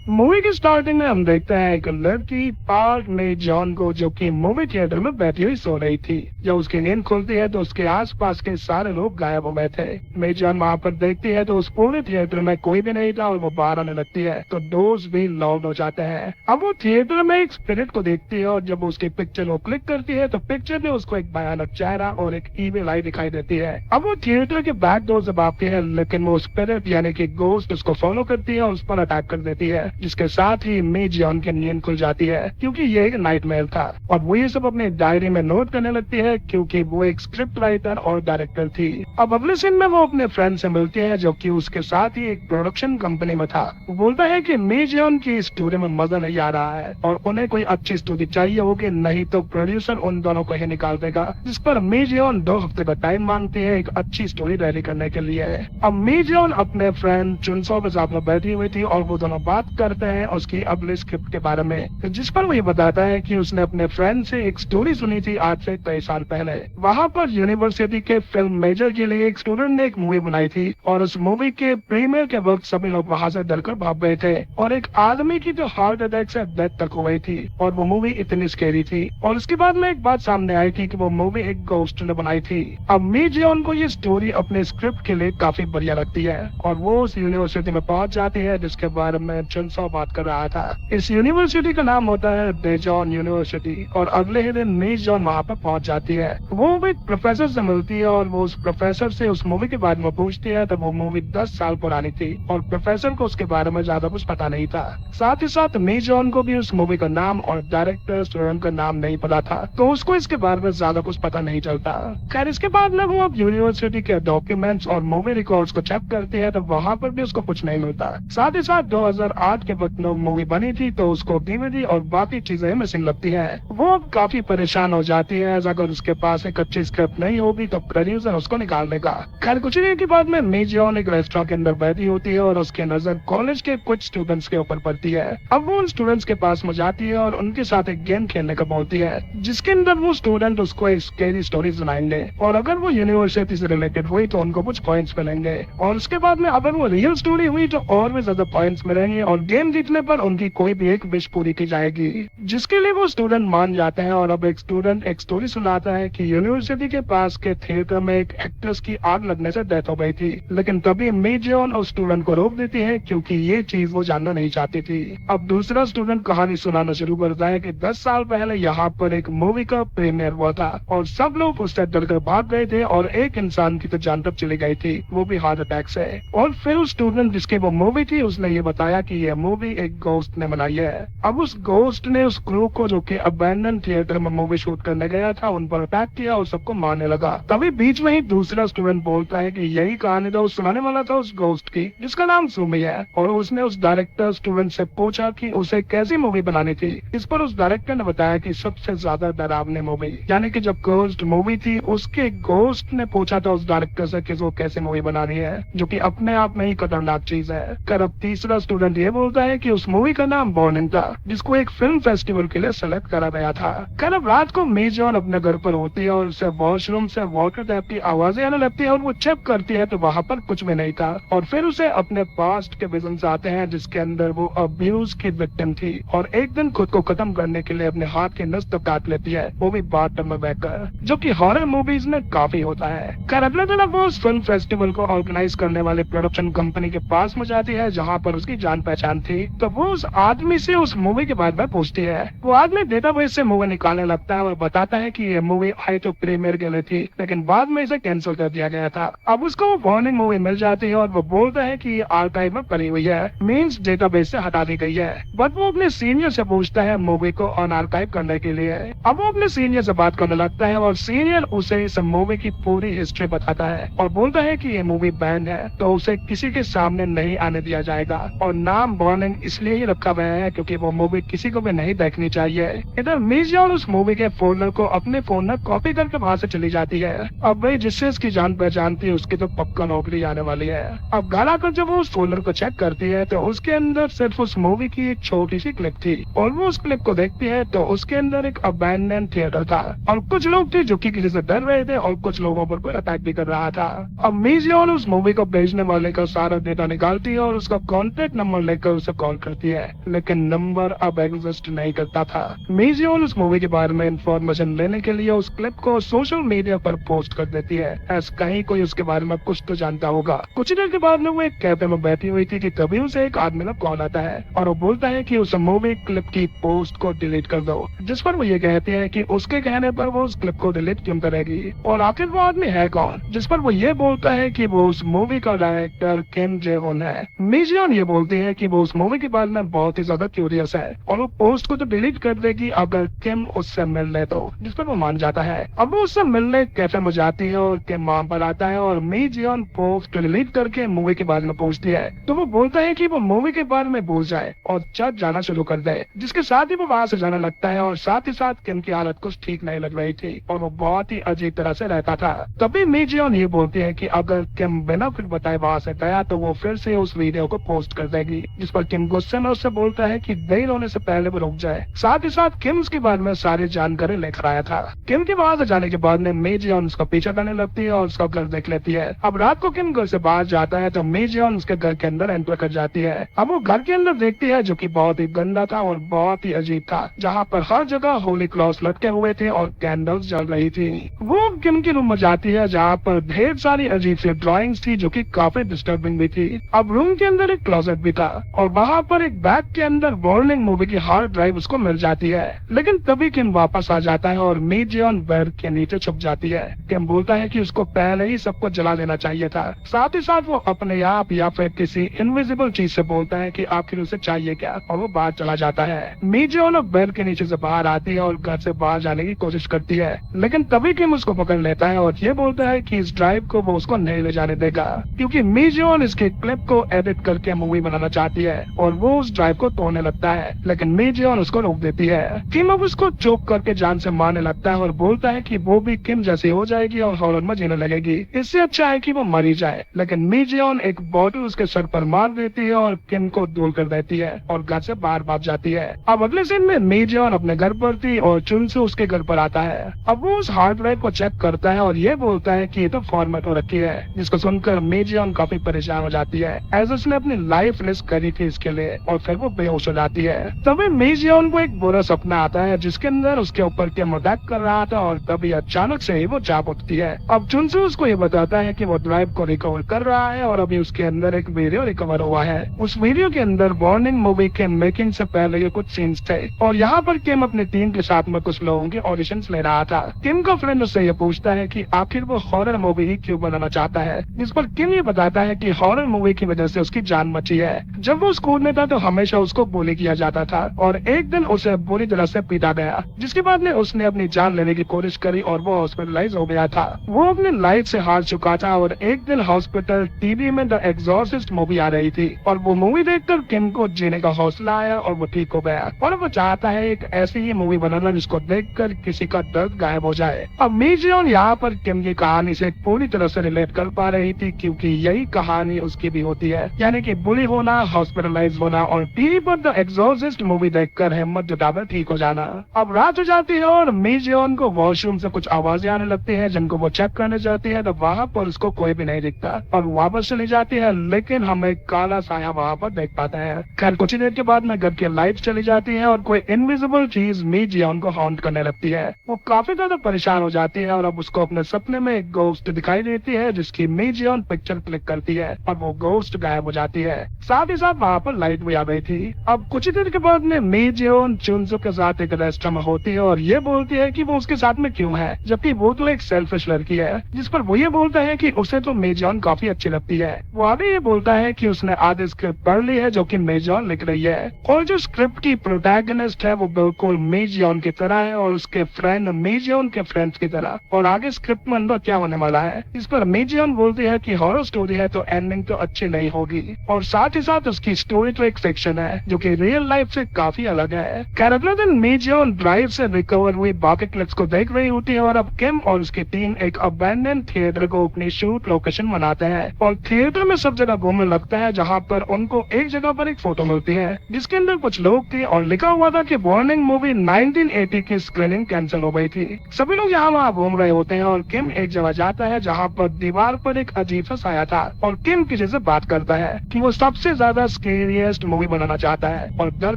Movie की starting में हम देखते हैं एक लड़की पार्क में जॉन को, जो कि मूवी थिएटर में बैठी हुई सो रही थी। जब उसकी नींद खुलती है तो उसके आसपास के सारे लोग गायब हो गए थे। मे जॉन वहाँ पर देखती है तो उस पूरे थिएटर में कोई भी नहीं था और वो बाहर आने लगती है तो दोस्त भी लॉन्ग हो जाते हैं। अब वो थिएटर में एक स्पिरिट को देखती है और जब उसकी पिक्चर को क्लिक करती है तो पिक्चर में उसको एक भयानक चेहरा और एक ईमेल आई दिखाई देती है। अब वो थिएटर के बैक डोर से भागती है, लेकिन वो स्पिरिट यानी कि गोस्ट उसको फॉलो करती है और उस पर अटैक कर देती है, जिसके साथ ही मे जॉन की नींद खुल जाती है क्योंकि ये एक नाइटमेयर था। और वो ये सब अपने डायरी में नोट करने लगती है क्योंकि वो एक स्क्रिप्ट राइटर और डायरेक्टर थी। अब अगले सीन में वो अपने फ्रेंड से मिलती है जो कि उसके साथ ही एक प्रोडक्शन कंपनी में था। वो बोलता है कि मे जॉन की स्टोरी में मजा नहीं आ रहा है और उन्हें कोई अच्छी स्टोरी चाहिए होगी, नहीं तो प्रोड्यूसर उन दोनों को ही निकाल देगा। जिस पर मे जॉन 2 हफ्ते का टाइम मांगती है एक अच्छी स्टोरी रेडी करने के लिए। अब मे जॉन अपने फ्रेंड चुनसो के साथ में बैठी हुई थी और वो दोनों बात करते हैं उसकी अगले स्क्रिप्ट के बारे में, जिस पर वो ये बताता है कि उसने अपने फ्रेंड से एक स्टोरी सुनी थी आज से कई साल पहले। वहाँ पर यूनिवर्सिटी के फिल्म मेजर के लिए एक स्टूडेंट ने एक मूवी बनाई थी और उस मूवी के प्रीमियर के वक्त सभी लोग वहाँ से डरकर भाग गए थे और एक आदमी की जो हार्ट अटैक से डेथ तक हो गई थी और वो मूवी इतनी स्केरी थी। और उसके बाद में एक बात सामने आई थी कि वो मूवी एक गोस्ट ने बनाई थी। अब मी जॉन को ये स्टोरी अपने स्क्रिप्ट के लिए काफी बढ़िया लगती है और वो उस यूनिवर्सिटी में पहुंच जाती है जिसके बारे में चुनसो बात कर रहा था। इस यूनिवर्सिटी का नाम होता है डेजॉन यूनिवर्सिटी और अगले ही दिन मी जॉन वहाँ पर पहुंच जाती है। वो एक प्रोफेसर से मिलती है और वो उस प्रोफेसर से उस मूवी के बारे में पूछती है तो वो मूवी 10 साल पुरानी थी और प्रोफेसर को उसके बारे में ज्यादा कुछ पता नहीं था। साथ ही साथ मी जॉन को भी उस मूवी का नाम और डायरेक्टर स्टूडेंट का नाम नहीं पता था तो उसको इसके बारे में ज्यादा कुछ पता नहीं चलता। खैर इसके बाद में वो अब यूनिवर्सिटी के डॉक्यूमेंट्स और मूवी रिकॉर्ड्स को चेक करती है तो वहाँ पर भी उसको कुछ नहीं मिलता। साथ ही साथ 2008 के वक्त में मूवी बनी थी तो उसको डीवीडी और बाकी चीजें मिसिंग लगती है। वो अब काफी परेशान हो जाती है, अगर उसके पास एक अच्छी स्क्रिप्ट नहीं होगी तो प्रोड्यूसर उसको निकाल देगा। खैर कुछ देर के बाद में मी जॉन एक रेस्टोरेंट के अंदर बैठी होती है और उसकी नजर कॉलेज के कुछ स्टूडेंट्स के ऊपर पड़ती है। अब वो उन स्टूडेंट्स के पास में जाती है और उनके साथ एक गेम खेलने का बोलती है जिसके अंदर वो स्टूडेंट उसको एक स्केरी स्टोरी सुनाएंगे और अगर वो यूनिवर्सिटी से रिलेटेड हुई तो उनको कुछ पॉइंट्स मिलेंगे और उसके बाद में अगर वो रियल स्टोरी हुई तो और भी ज्यादा पॉइंट्स मिलेंगे और गेम जीतने पर उनकी कोई भी एक विश पूरी की जाएगी, जिसके लिए वो स्टूडेंट मान जाते हैं। और अब एक स्टूडेंट एक स्टोरी सुनाता है कि यूनिवर्सिटी के पास के थिएटर में एक एक्ट्रेस की आग लगने से डेथ हो गई थी, लेकिन तभी मी जॉन उस स्टूडेंट को रोक देती है क्योंकि ये चीज वो जानना नहीं चाहती थी। अब दूसरा स्टूडेंट कहानी सुनाना शुरू करता है कि 10 साल पहले यहाँ पर एक मूवी का प्रीमियर हुआ था और सब लोग उससे डरकर भाग गए थे और एक इंसान की तो जान तक चली गई थी, वो भी हार्ट अटैक से। और फिर उस स्टूडेंट जिसकी वो मूवी थी उसने ये बताया कि ये मूवी एक गोस्ट ने बनाई है। अब उस गोस्ट ने उस क्रू को जो कि अबैंडन थिएटर में मूवी शूट करने गया था उन पर अटैक किया और सबको मारने लगा। तभी बीच में ही दूसरा स्टूडेंट बोलता है कि यही कहानी तो सुनाने वाला था उस गोस्ट की जिसका नाम सुमी है और उसने उस डायरेक्टर स्टूडेंट से पूछा कि उसे कैसी मूवी बनानी थी। इस पर उस डायरेक्टर ने बताया कि सबसे ज्यादा डरावनी मूवी, यानी कि जब गोस्ट मूवी थी उसके गोस्ट ने पूछा था उस डायरेक्टर से कि वो कैसे मूवी बना रही है, जो कि अपने आप में ही खतरनाक चीज है। कर अब तीसरा स्टूडेंट ये बोलता है कि उस मूवी का नाम बॉर्निंग था जिसको एक फिल्म फेस्टिवल के लिए सेलेक्ट करा गया था। कर अब रात को मी जॉन अपने घर पर होती है और उसे वॉशरूम से वाटर टैप की आवाजें आने लगती है और वो चेक करती है तो वहाँ पर कुछ भी नहीं था। और फिर उसे अपने पास्ट के विजन्स आते हैं जिसके अंदर वो अब्यूज की विक्टिम थी और एक दिन खुद को खत्म करने के लिए अपने हाथ की नस तक काट लेती है, वो भी बाथटब में बैठकर, जो कि हॉरर मूवीज में काफी होता है। खैर अगले दिन वो उस फिल्म फेस्टिवल को ऑर्गेनाइज करने वाले प्रोडक्शन कंपनी के पास में जाती है जहाँ पर उसकी जान पहचान थी। तो वो उस आदमी से उस मूवी के बारे में पूछती है। वो आदमी डेटाबेस से मूवी निकालने लगता है और बताता है कि ये मूवी आई तो प्रीमियर के लिए थी लेकिन बाद में इसे कैंसिल कर दिया गया था। अब उसको वो वार्निंग मूवी मिल जाती है और वो बोलता है कि ये आर्काइव में पड़ी हुई है, मींस डेटाबेस से हटा दी गई है। बट वो अपने सीनियर से पूछता है मूवी को अनआर्काइव करने के लिए। अब वो अपने सीनियर से बात करने लगता है और सीनियर उसे इस मूवी की पूरी हिस्ट्री बताता है और बोलता है कि ये मूवी बैन है तो उसे किसी के सामने नहीं आने दिया जाएगा और नाम वार्निंग इसलिए ही रखा गया है क्योंकि वो मूवी किसी को भी नहीं देखनी चाहिए। इधर मी जॉन उस मूवी के फोल्डर को अपने फोन में कॉपी करके वहाँ से चली जाती है। अब भाई जिससे इसकी जान पहचान थी उसकी तो पक्का नौकरी आने वाली है। अब घर आकर जब वो उस फोल्डर को चेक करती है तो उसके अंदर सिर्फ उस मूवी की एक छोटी सी क्लिप थी और वो उस क्लिप को देखती है तो उसके अंदर एक अबैंडन थिएटर था और कुछ लोग थे जो कि किसी से डर रहे थे और कुछ लोगों पर कोई अटैक भी कर रहा था। अब मी जॉन उस मूवी को भेजने वाले का सारा डेटा निकालती है और उसका कॉन्टेक्ट नंबर लेकर उसे कॉल करती है, लेकिन नंबर अब एग्जिस्ट नहीं करता था। मेजियन उस मूवी के बारे में इंफॉर्मेशन लेने के लिए उस क्लिप को सोशल मीडिया पर पोस्ट कर देती है, ऐसा कहीं कोई उसके बारे में कुछ तो जानता होगा। कुछ देर के बाद में वो एक कैफे में बैठी हुई थी कि तभी उसे एक आदमी का कॉल आता है और वो बोलता है कि उस मूवी क्लिप की पोस्ट को डिलीट कर दो, जिस पर वो ये कहती है कि उसके कहने पर वो उस क्लिप को डिलीट क्यों करेगी और आखिर वो आदमी है कौन, जिस पर वो ये बोलता है कि वो उस मूवी का डायरेक्टर किम जे-होन है। मेजियन ये बोलती है कि वो उस मूवी के बारे में बहुत ही ज्यादा क्यूरियस है और वो पोस्ट को तो डिलीट कर देगी अगर किम उससे मिल ले तो, जिस पर वो मान जाता है। अब वो उससे मिलने कैफे में जाती है और किम वहाँ पर आता है और मेजियन पोस्ट डिलीट करके मूवी के बारे में पूछती है, तो वो बोलता है कि वो मूवी के बारे में भूल जाए और चर्च जाना शुरू कर दे, जिसके साथ ही वो वहाँ से जाने लगता है और साथ ही साथ किम की हालत कुछ ठीक नहीं लग रही थी और वो बहुत ही अजीब तरह से रहता था। तभी मेजियन ये बोलती है कि अगर किम बिना कुछ बताए वहाँ से गया तो वो फिर से उस वीडियो को पोस्ट कर देगी, जिस पर किम गुस्से में उससे बोलता है कि देर होने से पहले वो रुक जाए। साथ ही साथ किम उसके बारे में सारी जानकारी लेकर आया था। किम के वहाँ से जाने के बाद में मेजियन उसका पीछा करने लगती है और उसका घर देख लेती है। अब रात को किम घर से बाहर जाता है तो मेजियन उसके घर के अंदर एंटर कर जाती है। अब वो घर के अंदर देखती है जो कि बहुत ही गंदा था और बहुत ही अजीब था, जहाँ पर हर जगह होली क्रॉस लटके हुए थे और कैंडल्स जल रही थी। वो किम के रूम में जाती है जहाँ पर ढेर सारी अजीब सी ड्राइंग्स थी जो कि काफी डिस्टर्बिंग भी थी। अब रूम के अंदर एक क्लोजेट भी था और वहाँ पर एक बैग के अंदर वार्निंग मूवी की हार्ड ड्राइव उसको मिल जाती है, लेकिन तभी किम वापस आ जाता है और मेजियन बेड के नीचे छुप जाती है। किम बोलता है कि उसको पहले ही सबको जला देना चाहिए था। साथ ही साथ वो अपने आप या फिर किसी इनविजिबल चीज से बोलता है कि आखिर उसे चाहिए क्या और वो बाहर चला जाता है। मेजियन बेड के नीचे से बाहर आती है और घर से बाहर जाने की कोशिश करती है, लेकिन तभी किम उसको पकड़ लेता है और ये बोलता है कि इस ड्राइव को वो उसको नहीं ले जाने देगा, क्योंकि मेजियन इसके क्लिप को एडिट करके मूवी बनाना चाहती है और वो उस ड्राइव को तोड़ने लगता है, लेकिन मेजियन उसको रोक देती है। किम अब उसको चोप करके जान से मारने लगता है और बोलता है कि वो भी किम जैसी हो जाएगी और हॉरर में जीने लगेगी, इससे अच्छा है कि वो मरी जाए। लेकिन मेजियन एक बॉटल उसके सर पर मार देती है और किम को दूर कर देती है और घर से बाहर भाग जाती है। अब अगले सीन में मेजियन अपने घर पर थी और चुनसू उसके घर पर आता है। अब वो उस हार्ड ड्राइव को चेक करता है और ये बोलता है कि ये तो फॉर्मेट हो रखी है, जिसको सुनकर मेजियन काफी परेशान हो जाती है, ऐसा उसने अपनी लाइफ रिस्क करी थी इसके लिए, और फिर वो बेहोश हो जाती है। तभी मेजियन को एक बुरा सपना आता है जिसके अंदर उसके ऊपर किम अटैक कर रहा था और तभी अचानक से ही वो जाग उठती है। अब चुनसू उसको ये बताता है कि वो ड्राइव को रिकवर कर रहा है और अभी उसके अंदर एक वीडियो रिकवर हुआ है। उस वीडियो के अंदर वार्निंग मूवी के मेकिंग से पहले के कुछ सीन्स थे और यहाँ पर किम अपनी टीम के साथ में कुछ लोगों के ऑडिशंस ले रहा था। किम का फ्रेंड उससे ये पूछता है कि आखिर वो हॉरर मूवी ही क्यों बनाना चाहता है, जिस पर किम ये बताता है कि हॉरर मूवी की वजह से उसकी जान बची है। जब वो स्कूल में था तो हमेशा उसको बुली किया जाता था और एक दिन उसे बुरी तरह से पीटा गया, जिसके बाद में उसने अपनी जान लेने की कोशिश करी और वो हॉस्पिटलाइज हो गया था। वो अपनी लाइफ से हार चुका था और एक दिन हॉस्पिटल टीवी में द एग्जॉर्सिस्ट मूवी आ रही थी और वो मूवी देखकर किम को जीने का हौसला आया और वो ठीक हो गया और वो चाहता है एक ऐसी ही मूवी बनाना जिसको देखकर किसी का दर्द गायब हो जाए। अब मेजियन यहाँ पर किम की कहानी से पूरी तरह से रिलेट कर पा रही थी, क्योंकि यही कहानी उसकी भी होती है, यानी कि बुली होना, हॉस्पिटलाइज होना और टीवी पर द एग्जॉर्सिस्ट मूवी देखकर हिम्मत जुटाकर ठीक हो जाना। अब रात हो जाती है और मेजियन को वॉशरूम से कुछ आवाजें आने लगती है जिनको वो चेक करने जाती है, तो वहाँ पर उसको कोई भी नहीं दिखता और वापस चली जाती है, लेकिन हमें काला साया वहाँ पर देख पाते हैं। खैर कुछ देर के बाद में घर की लाइट चली जाती है और कोई इनविजिबल चीज मेजियन को हॉन्ट करने लगती है। वो काफी ज्यादा परेशान हो जाती है और अब उसको अपने सपने में एक गोस्ट दिखाई देती है जिसकी मेजियन पिक्चर क्लिक करती है और वो गोस्ट गायब हो जाती है। साथ ही साथ वहाँ पर लाइट भी आ गई थी। अब कुछ देर के बाद में मेजियन चुनसू के साथ एक रेस्टोरेंट में होती है और ये बोलती है कि वो उसके साथ में क्यों है, जबकि वो तो एक सेल्फिश लड़की है, जिस पर वो ये बोलता है कि उसे तो मेजियन काफी अच्छी लगती है। वो आगे ये बोलता है कि उसने आधी स्क्रिप्ट पढ़ ली है जो कि मेजियन लिख रही है और जो स्क्रिप्ट की प्रोटैगनिस्ट है वो बिल्कुल मेजियन की तरह है और उसके फ्रेंड मेजियन के फ्रेंड्स की तरह, और आगे स्क्रिप्ट में अंदर क्या होने वाला है इस पर मेजियन बोलती है कि हॉरर स्टोरी है तो एंडिंग तो अच्छी नहीं होगी, और साथ ही साथ उसकी स्टोरी तो एक फिक्शन है जो कि रियल लाइफ से काफी अलग है। खैर अगले दिन मेजियन ड्राइव से रिकवर हुई बाकी क्लिप्स को देख रही होती है और अब किम और उसकी टीम एक अबैंडन थिएटर को अपनी शूट लोकेशन बनाते हैं और थिएटर में सब जगह घूमने लगता है, जहाँ पर उनको एक जगह पर एक फोटो मिलती है जिसके अंदर कुछ लोग थे और लिखा हुआ था कि वार्निंग मूवी 1980 की स्क्रीनिंग कैंसिल हो गई थी। सभी लोग यहाँ वहाँ घूम रहे होते हैं और किम एक जगह जाता है जहाँ पर दीवार पर एक अजीब सा साया था और किम किसी से बात करता है कि वो सबसे ज्यादा स्केरियस्ट मूवी बनाना चाहता है और डर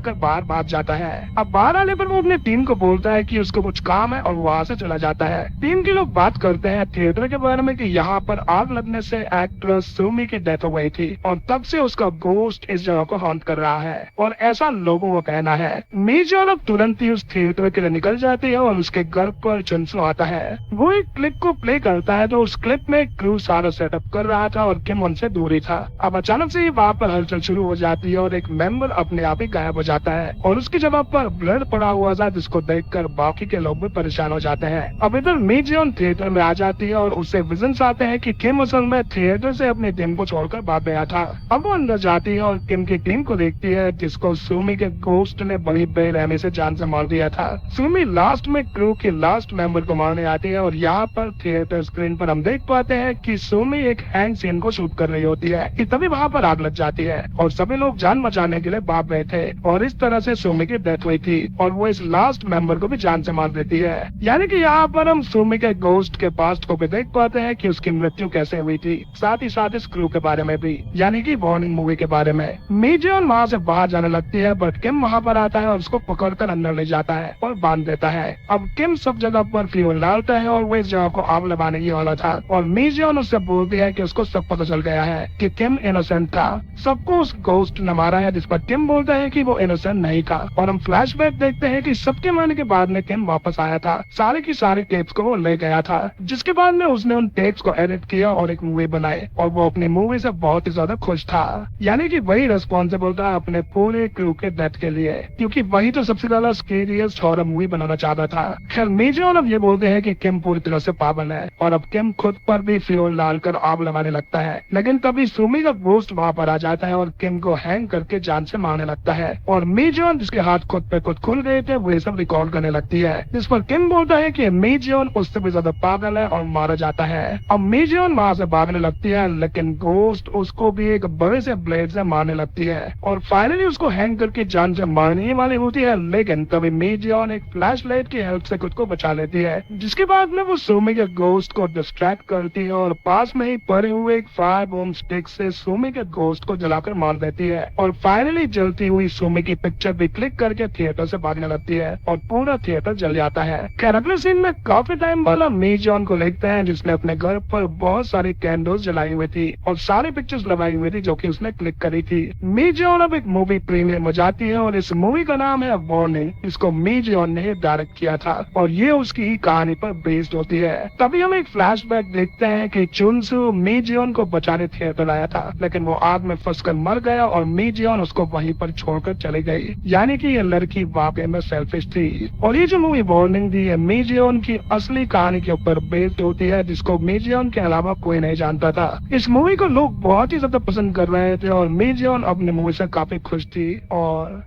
कर बाहर भाग जाता है। अब बाहर आने पर वो अपने टीम को बोलता है कि उसको कुछ काम है और वहाँ से चला जाता है। टीम के लोग बात करते हैं थिएटर के बारे में कि यहाँ पर आग लगने से एक्ट्रेस सुमी की डेथ हो गई थी और तब से उसका गोस्ट इस जगह को हॉन्ट कर रहा है और ऐसा लोगों का कहना है। मेजर अब तुरंत ही उस थिएटर के लिए निकल जाती है और उसके घर पर चुनसू आता है। वो एक क्लिप को प्ले करता है तो उस क्लिप में क्रू सारा सेटअप कर रहा था और किम उनसे दूरी था। अब अचानक से वहाँ पर हलचल शुरू हो जाती है और एक मेंबर अपने आप ही गायब हो जाता है और उसकी जगह पर ब्लड पड़ा हुआ था जिसको देखकर बाकी के लोग भी परेशान हो जाते हैं। अब इधर मेजर थिएटर में आ जाती है और उससे विजन्स आते हैं कि किम असल में थिएटर से अपनी टीम को छोड़कर भाग गया था। अब वो अंदर जाती है और किम की टीम को देखती है जिसको सुमी के गोस्ट ने बड़ी बेरहमी से जान से मार दिया था। सुमी लास्ट में क्रू के लास्ट मेंबर को मारने आती है और यहाँ पर थिएटर स्क्रीन पर हम देख पाते हैं कि सुमी एक हैंग सीन को शूट कर रही होती है कि तभी वहाँ पर आग लग जाती है और सभी लोग जान बचाने के लिए भाग गए थे और इस तरह से सुमी की डेथ हुई थी और वो इस लास्ट मेंबर को भी जान से मार देती है। यानी कि यहाँ पर हम सुमी के गोस्ट के पास्ट को भी देख पाते हैं कि उसकी मृत्यु कैसे हुई थी, साथ ही साथ इस क्रू के बारे में भी, यानी कि वार्निंग मूवी के बारे में। मेजर वहाँ से बाहर जाने लगती है बट किम वहाँ पर आता है और उसको पकड़कर अंदर ले जाता है और बांध देता है। अब किम सब जगह पर फ्यूल डालता है और वो इस जगह को आग लगाने की वाला था और मेजर उससे बोलती है कि उसको सब पता चल गया है कि किम इनोसेंट था, सबको उस गोस्ट ने मारा है, जिस पर किम बोलता है कि वो इनोसेंट नहीं था। और हम फ्लैशबैक देखते हैं कि सबके मारने के बाद में किम वापस आया था, सारे की सारे टेप्स को वो ले गया था, जिसके बाद में उसने उन टेप्स को एडिट किया और एक मूवी बनाई और वो अपनी मूवी से बहुत ही ज्यादा खुश था। यानी कि वही रिस्पॉन्सिबल था अपने पूरे क्रू के डेथ के लिए, क्योंकि वही तो सबसे ज्यादा स्केरियस्ट हॉरर मूवी बनाना चाहता था। खैर मेजर अब ये बोलते हैं कि किम पूरी तरह से पागल है और अब किम खुद पर भी फ्यूल डालकर आग लगाने लगता है, लेकिन तभी सुमी का गोस्ट वहाँ पर आ जाता है और किम को हैंग करके जान से मारने लगता है और मेजर जिसके हाथ खुद पे खुद खुल गए थे वो ये सब रिकॉर्ड करने लगती है, जिस पर किम बोलता है कि मेजर उससे भी ज्यादा पागल है और मारा जाता है। अब मेजर वहाँ से भागने लगती है लेकिन गोस्ट उसको भी एक बड़े से ब्लेड से मारने लगती है और फाइनली उसको हैंग करके जान से मारने वाली होती है, लेकिन तभी मेजर एक फ्लैश लाइट की हेल्प से खुद को बचा लेती है, जिसके बाद में वो सुमी के गोस्ट को डिस्ट्रैक्ट करती है और पास में ही पड़े हुए एक फायर बॉम्ब स्टिक से सुमी के गोस्ट को जलाकर मार देती है और फाइनली जलती हुई सुमी की पिक्चर भी क्लिक करके थिएटर से भागने लगती है और पूरा थिएटर जल जाता है। खैर अगले सीन में काफी टाइम वाला मेजर को देखते हैं जिसने अपने घर पर बहुत सारी कैंडल्स जलाई हुई थी और सारी पिक्चर्स लगाई हुई थी जो कि उसने क्लिक करी थी। मेजर अब एक मूवी प्रीमियर हो जाती है और इस मूवी का नाम है वार्निंग, इसको मेजर ने डायरेक्ट किया था और ये उसकी कहानी पर बेस्ड होती है। तभी हम एक फ्लैशबैक देखते हैं कि चुनसू मेजर को बचाने थिएटर आया था लेकिन वो आग में फंसकर मर गया और मेजर उसको वहीं पर छोड़कर चली गई, यानी कि ये लड़की वाकई में सेल्फिश थी। और ये जो मूवी वार्निंग दी है मेजर की असली कहानी के ऊपर बेस्ड होती है जिसको मेजर के अलावा कोई नहीं जानता था। इस मूवी को लोग बहुत ही ज्यादा पसंद कर रहे थे और मेजर अपने मूवी से काफी खुश थी और